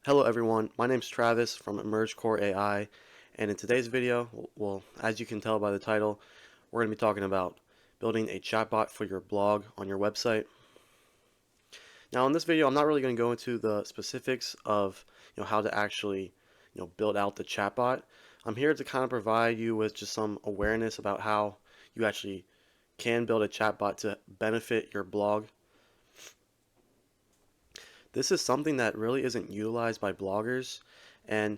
Hello everyone, my name is Travis from EmergeCore AI, and in today's video, well, as you can tell by the title, we're going to be talking about building a chatbot for your blog on your website. Now in this video, I'm not really going to go into the specifics of how to actually build out the chatbot. I'm here to kind of provide you with just some awareness about how you actually can build a chatbot to benefit your blog. This is something that really isn't utilized by bloggers, and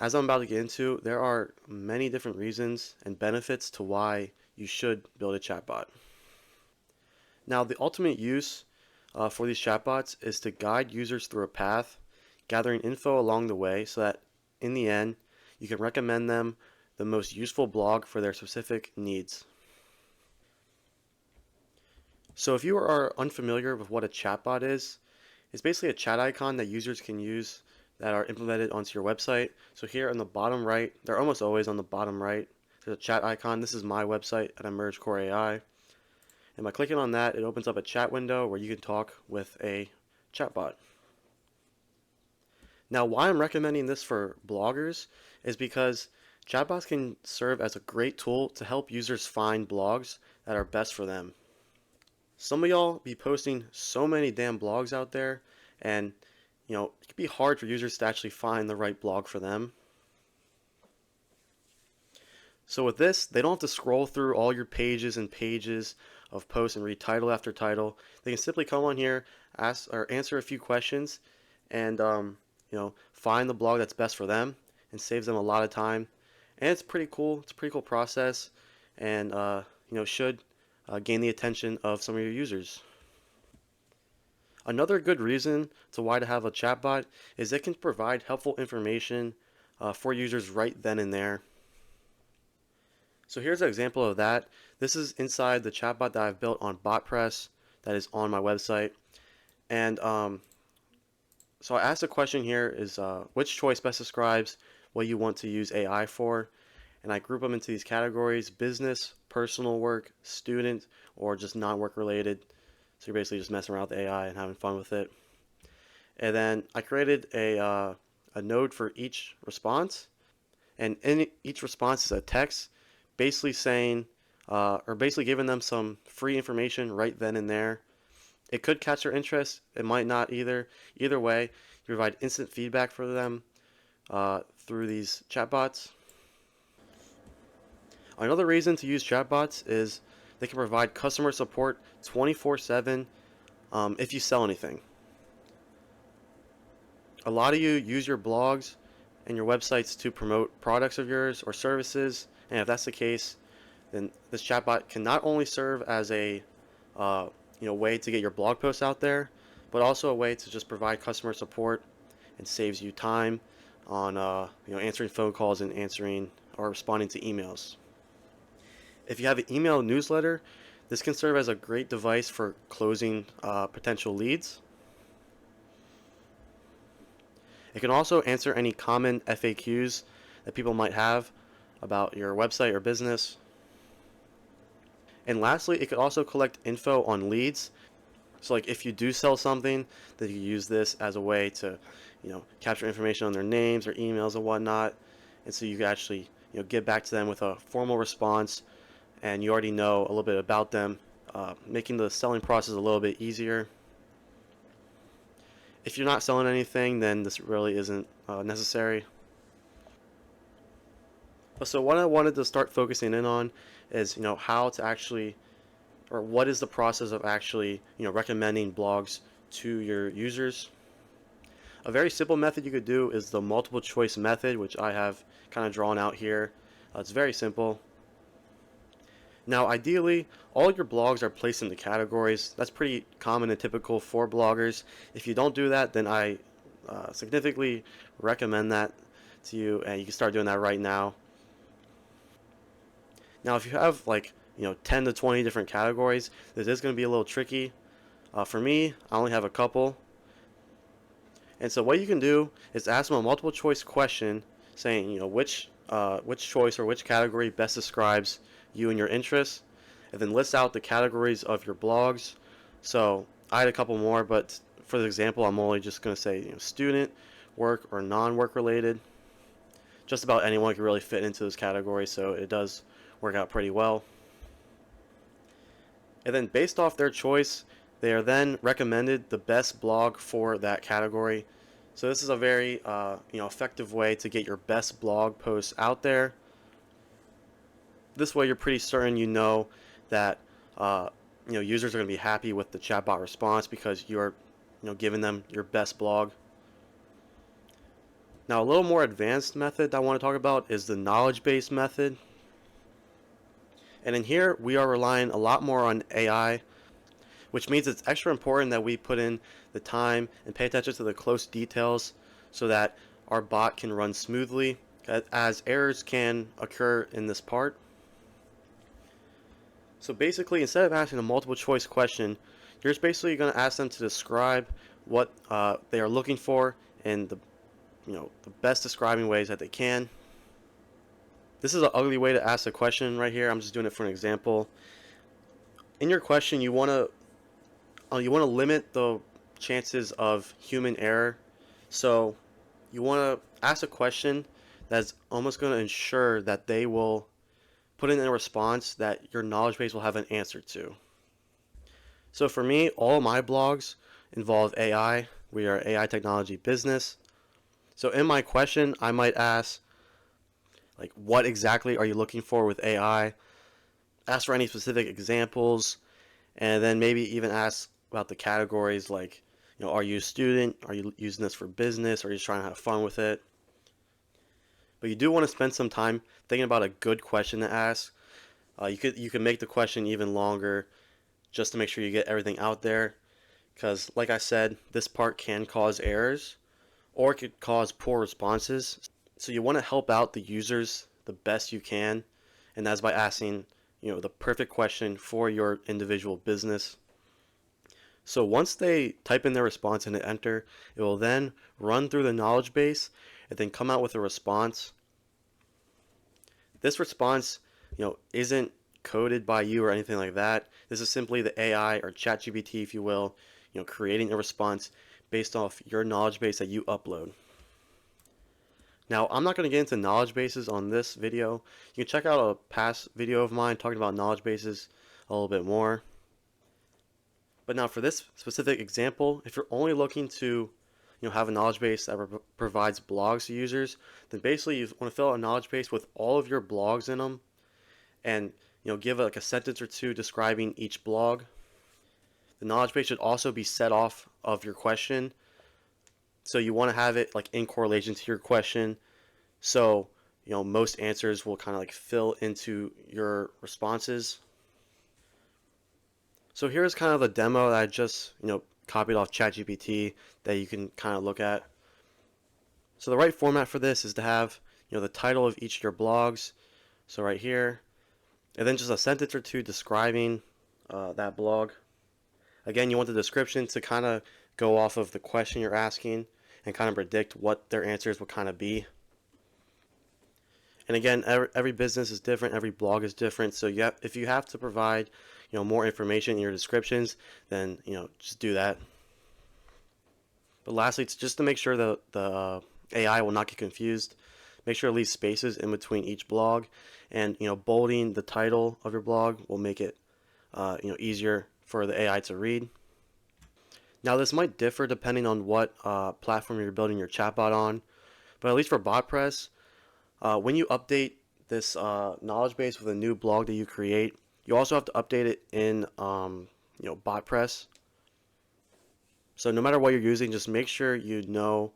as I'm about to get into, there are many different reasons and benefits to why you should build a chatbot. Now, the ultimate use for these chatbots is to guide users through a path, gathering info along the way so that in the end, you can recommend them the most useful blog for their specific needs. So if you are unfamiliar with what a chatbot is, it's basically a chat icon that users can use that are implemented onto your website. So here on the bottom right, they're almost always on the bottom right, there's a chat icon. This is my website at EmergeCore AI. And by clicking on that, it opens up a chat window where you can talk with a chatbot. Now, why I'm recommending this for bloggers is because chatbots can serve as a great tool to help users find blogs that are best for them. Some of y'all be posting so many damn blogs out there, and it can be hard for users to actually find the right blog for them. So with this, they don't have to scroll through all your pages and pages of posts and read title after title. They can simply come on here, ask or answer a few questions, and find the blog that's best for them, and saves them a lot of time. And it's pretty cool. It's a pretty cool process, and should gain the attention of some of your users. Another good reason to why to have a chatbot is it can provide helpful information for users right then and there. So here's an example of that. This is inside the chatbot that I've built on BotPress that is on my website. And so I asked a question here is which choice best describes what you want to use AI for? And I group them into these categories: business, personal work, student, or just non-work related. So you're basically just messing around with AI and having fun with it. And then I created a node for each response, and in each response is a text basically saying or basically giving them some free information right then and there. It could catch their interest, it might not either. Either way, you provide instant feedback for them through these chatbots. Another reason to use chatbots is they can provide customer support 24/7 if you sell anything. A lot of you use your blogs and your websites to promote products of yours or services, and if that's the case, then this chatbot can not only serve as a way to get your blog posts out there, but also a way to just provide customer support and saves you time on answering phone calls and answering or responding to emails. If you have an email newsletter, this can serve as a great device for closing potential leads. It can also answer any common FAQs that people might have about your website or business. And lastly, it could also collect info on leads. So like if you do sell something, then you use this as a way to, capture information on their names or emails and whatnot. And so you can actually, get back to them with a formal response, and you already know a little bit about them, making the selling process a little bit easier. If you're not selling anything, then this really isn't necessary. So what I wanted to start focusing in on is, how to actually, or what is the process of actually, recommending blogs to your users. A very simple method you could do is the multiple choice method, which I have kind of drawn out here. It's very simple. Now, ideally, all your blogs are placed into categories. That's pretty common and typical for bloggers. If you don't do that, then I significantly recommend that to you, and you can start doing that right now. Now, if you have 10 to 20 different categories, this is going to be a little tricky. For me, I only have a couple. And so what you can do is ask them a multiple choice question saying, which choice or which category best describes you and your interests, and then list out the categories of your blogs. So I had a couple more, but for the example, I'm only just going to say student, work or non-work related. Just about anyone can really fit into this category, so it does work out pretty well. And then based off their choice, they are then recommended the best blog for that category. So this is a very effective way to get your best blog posts out there. This way you're pretty certain that users are going to be happy with the chatbot response because you're giving them your best blog. Now a little more advanced method I want to talk about is the knowledge base method. And in here we are relying a lot more on AI, which means it's extra important that we put in the time and pay attention to the close details so that our bot can run smoothly, as errors can occur in this part. So basically, instead of asking a multiple choice question, you're just basically going to ask them to describe what they are looking for in the best describing ways that they can. This is an ugly way to ask a question right here. I'm just doing it for an example. In your question, you want to limit the chances of human error. So you want to ask a question that's almost going to ensure that they will put in a response that your knowledge base will have an answer to. So for me, all my blogs involve AI. We are AI technology business. So in my question, I might ask, like, what exactly are you looking for with AI? Ask for any specific examples, and then maybe even ask about the categories, like, are you a student? Are you using this for business? Or are you just trying to have fun with it? But you do want to spend some time thinking about a good question to ask. You could make the question even longer just to make sure you get everything out there. Because, like I said, this part can cause errors or it could cause poor responses. So you want to help out the users the best you can, and that's by asking the perfect question for your individual business. So once they type in their response and hit enter, it will then run through the knowledge base and then come out with a response. This response, isn't coded by you or anything like that. This is simply the AI, or ChatGPT if you will, creating a response based off your knowledge base that you upload. Now, I'm not going to get into knowledge bases on this video. You can check out a past video of mine talking about knowledge bases a little bbit more. But now for this specific example, if you're only looking to have a knowledge base that provides blogs to users, then basically you want to fill out a knowledge base with all of your blogs in them, and give like a sentence or two describing each blog. The knowledge base should also be set off of your question, so you want to have it like in correlation to your question, so most answers will kind of like fill into your responses. So here's kind of the demo that I just copied off ChatGPT that you can kind of look at. So the right format for this is to have the title of each of your blogs, so right here, and then just a sentence or two describing that blog. Again, you want the description to kind of go off of the question you're asking and kind of predict what their answers will kind of be. And again, every business is different, every blog is different, so if you have to provide more information in your descriptions, then just do that. But lastly, it's just to make sure that the AI will not get confused. Make sure to leave spaces in between each blog, and bolding the title of your blog will make it easier for the AI to read. Now this might differ depending on what platform you're building your chatbot on, but at least for BotPress, when you update this knowledge base with a new blog that you create, you also have to update it in BotPress. So no matter what you're using, just make sure you know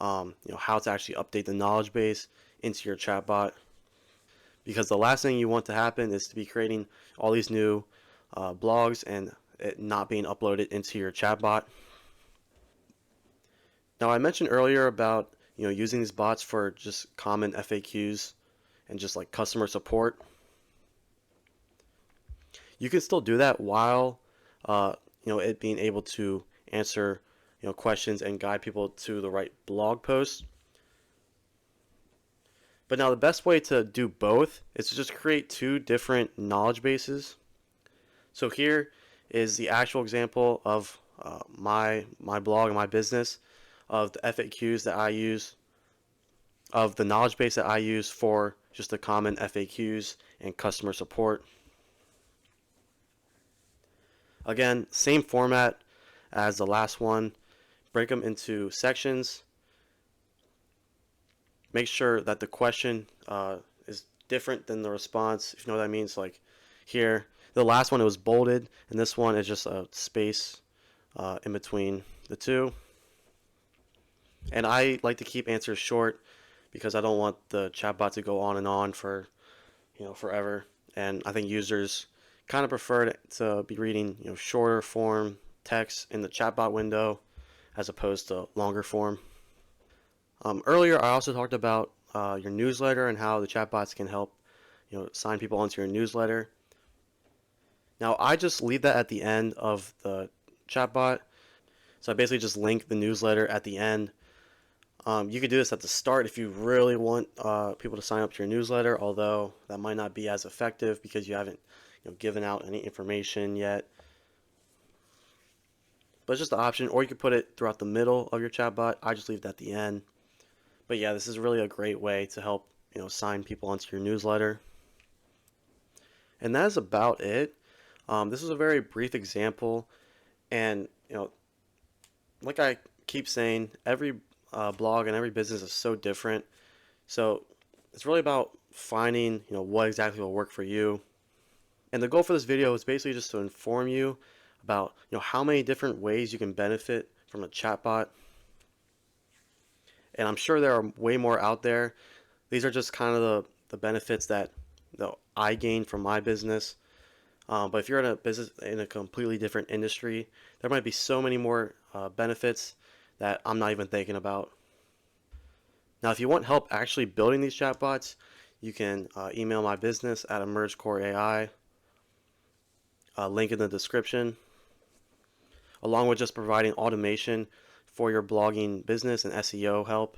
how to actually update the knowledge base into your chatbot, because the last thing you want to happen is to be creating all these new blogs and it not being uploaded into your chatbot. Now I mentioned earlier about using these bots for just common FAQs and just like customer support. You can still do that while it being able to answer questions and guide people to the right blog posts. But now the best way to do both is to just create two different knowledge bases. So here is the actual example of my blog and my business. of the FAQs that I use, of the knowledge base that I use for just the common FAQs and customer support. Again, same format as the last one. Break them into sections. Make sure that the question is different than the response, if you know what I mean. So like here, the last one it was bolded, and this one is just a space in between the two. And I like to keep answers short because I don't want the chatbot to go on and on for forever. And I think users kind of prefer to be reading shorter form text in the chatbot window as opposed to longer form. Earlier, I also talked about your newsletter and how the chatbots can help sign people onto your newsletter. Now, I just leave that at the end of the chatbot. So I basically just link the newsletter at the end. You could do this at the start if you really want people to sign up to your newsletter, although that might not be as effective because you haven't given out any information yet. But it's just an option, or you could put it throughout the middle of your chatbot. I just leave it at the end. But yeah, this is really a great way to help sign people onto your newsletter. And that is about it. This is a very brief example, and like I keep saying, every blog and every business is so different. So it's really about finding what exactly will work for you. And the goal for this video is basically just to inform you about how many different ways you can benefit from a chatbot. And I'm sure there are way more out there. These are just kind of the benefits that I gained from my business. But if you're in a business in a completely different industry, there might be so many more benefits that I'm not even thinking about. Now, if you want help actually building these chatbots, you can email my business at EmergeCoreAi, link in the description, along with just providing automation for your blogging business and SEO help.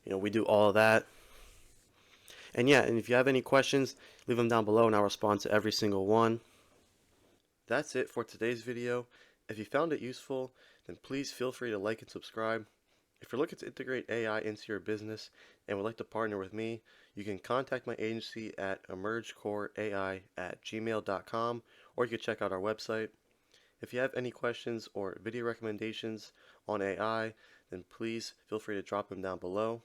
We do all of that. And yeah, and if you have any questions, leave them down below and I'll respond to every single one. That's it for today's video. If you found it useful, then please feel free to like and subscribe. If you're looking to integrate AI into your business and would like to partner with me, you can contact my agency at EmergeCoreAI@gmail.com, or you can check out our website. If you have any questions or video recommendations on AI, then please feel free to drop them down below.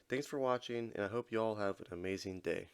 Thanks for watching, and I hope you all have an amazing day.